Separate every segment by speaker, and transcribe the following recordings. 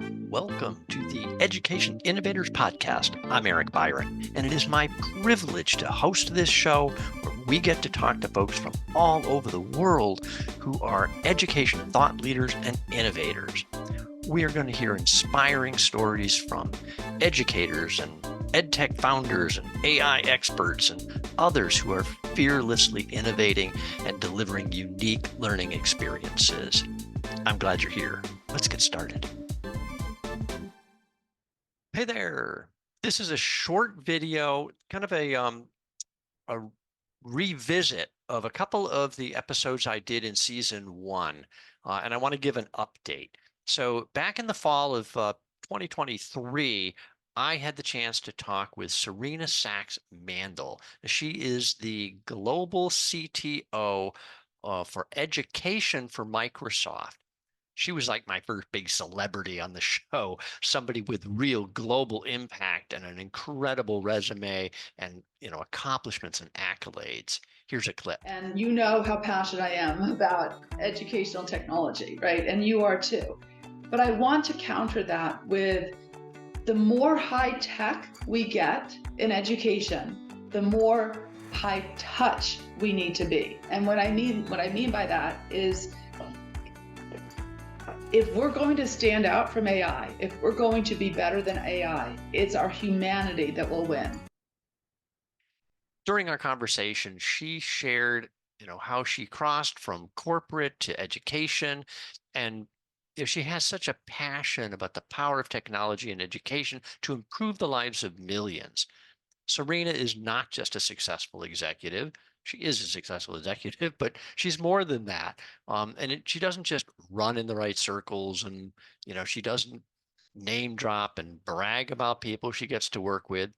Speaker 1: Welcome to the Education Innovators Podcast. I'm Eric Byron, and it is my privilege to host this show where we get to talk to folks from all over the world who are education thought leaders and innovators. We are going to hear inspiring stories from educators and EdTech founders and AI experts and others who are fearlessly innovating and delivering unique learning experiences. I'm glad you're here. Let's get started. Hey there. This is a short video, kind of a revisit of a couple of the episodes I did in season one, and I want to give an update. So back in the fall of 2023, I had the chance to talk with Serena Sacks-Mandel. She is the Global CTO for Education for Microsoft. She was like my first big celebrity on the show, somebody with real global impact and an incredible resume and, accomplishments and accolades. Here's a clip.
Speaker 2: And you know how passionate I am about educational technology, right? And you are too. But I want to counter that with the more high tech we get in education, the more high touch we need to be. And what I mean by that is, if we're going to stand out from AI, if we're going to be better than AI, it's our humanity that will win.
Speaker 1: During our conversation, she shared, how she crossed from corporate to education, and she has such a passion about the power of technology and education to improve the lives of millions. Serena is not just a successful executive. She is a successful executive, but she's more than that. She doesn't just run in the right circles, and she doesn't name drop and brag about people she gets to work with,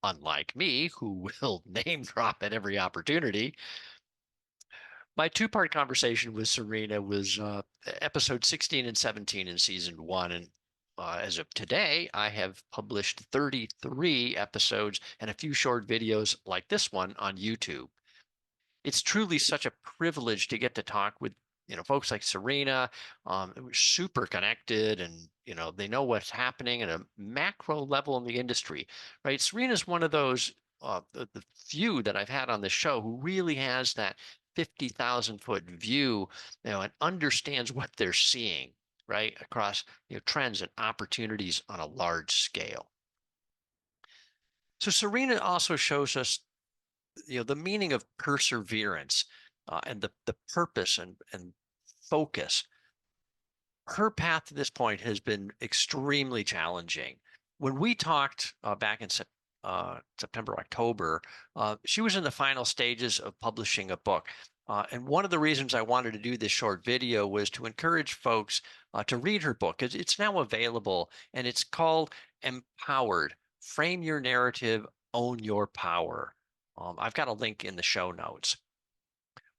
Speaker 1: unlike me, who will name drop at every opportunity. My two-part conversation with Serena was episode 16 and 17 in season one, and as of today, I have published 33 episodes and a few short videos like this one on YouTube. It's truly such a privilege to get to talk with, folks like Serena. We're super connected, and, they know what's happening at a macro level in the industry, right? Serena's one of those, the few that I've had on the show who really has that 50,000 foot view, and understands what they're seeing, right, across, trends and opportunities on a large scale. So Serena also shows us the meaning of perseverance, and the purpose and focus. Her path to this point has been extremely challenging. When we talked back in September, October, she was in the final stages of publishing a book. And one of the reasons I wanted to do this short video was to encourage folks to read her book. It's now available, and it's called Empowered: Frame Your Narrative, Own Your Power. I've got a link in the show notes.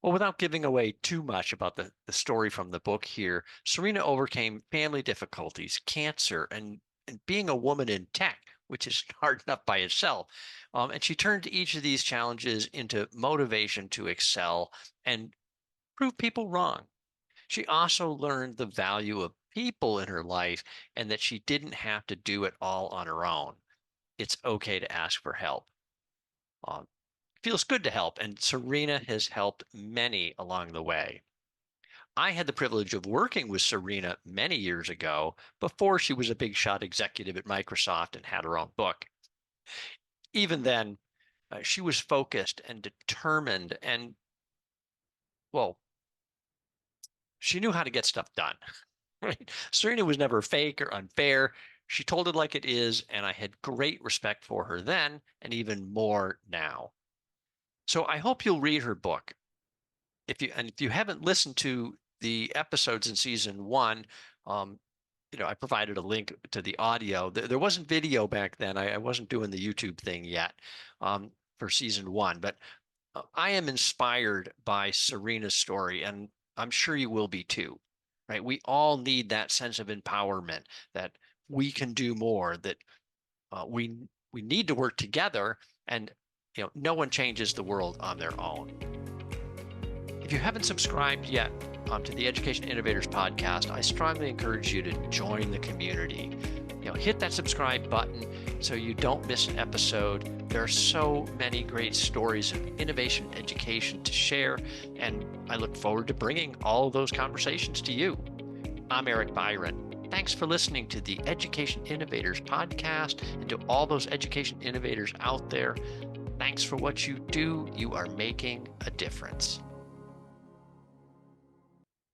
Speaker 1: Well, without giving away too much about the story from the book here, Serena overcame family difficulties, cancer, and being a woman in tech, which is hard enough by itself. And she turned each of these challenges into motivation to excel and prove people wrong. She also learned the value of people in her life and that she didn't have to do it all on her own. It's okay to ask for help. Feels good to help, and Serena has helped many along the way. I had the privilege of working with Serena many years ago, before she was a big shot executive at Microsoft and had her own book. Even then, she was focused and determined, and, well, she knew how to get stuff done. Right? Serena was never fake or unfair. She told it like it is, and I had great respect for her then, and even more now. So I hope you'll read her book. If you haven't listened to the episodes in season one, I provided a link to the audio. There wasn't video back then. I wasn't doing the YouTube thing yet for season one, but I am inspired by Serena's story, and I'm sure you will be too, right? We all need that sense of empowerment, that we can do more, that we need to work together, and no one changes the world on their own. If you haven't subscribed yet, to the Education Innovators Podcast, I strongly encourage you to join the community. Hit that subscribe button so you don't miss an episode. There are so many great stories of innovation and education to share, and I look forward to bringing all of those conversations to you. I'm Eric Byron. Thanks for listening to the Education Innovators Podcast, and to all those education innovators out there, thanks for what you do. You are making a difference.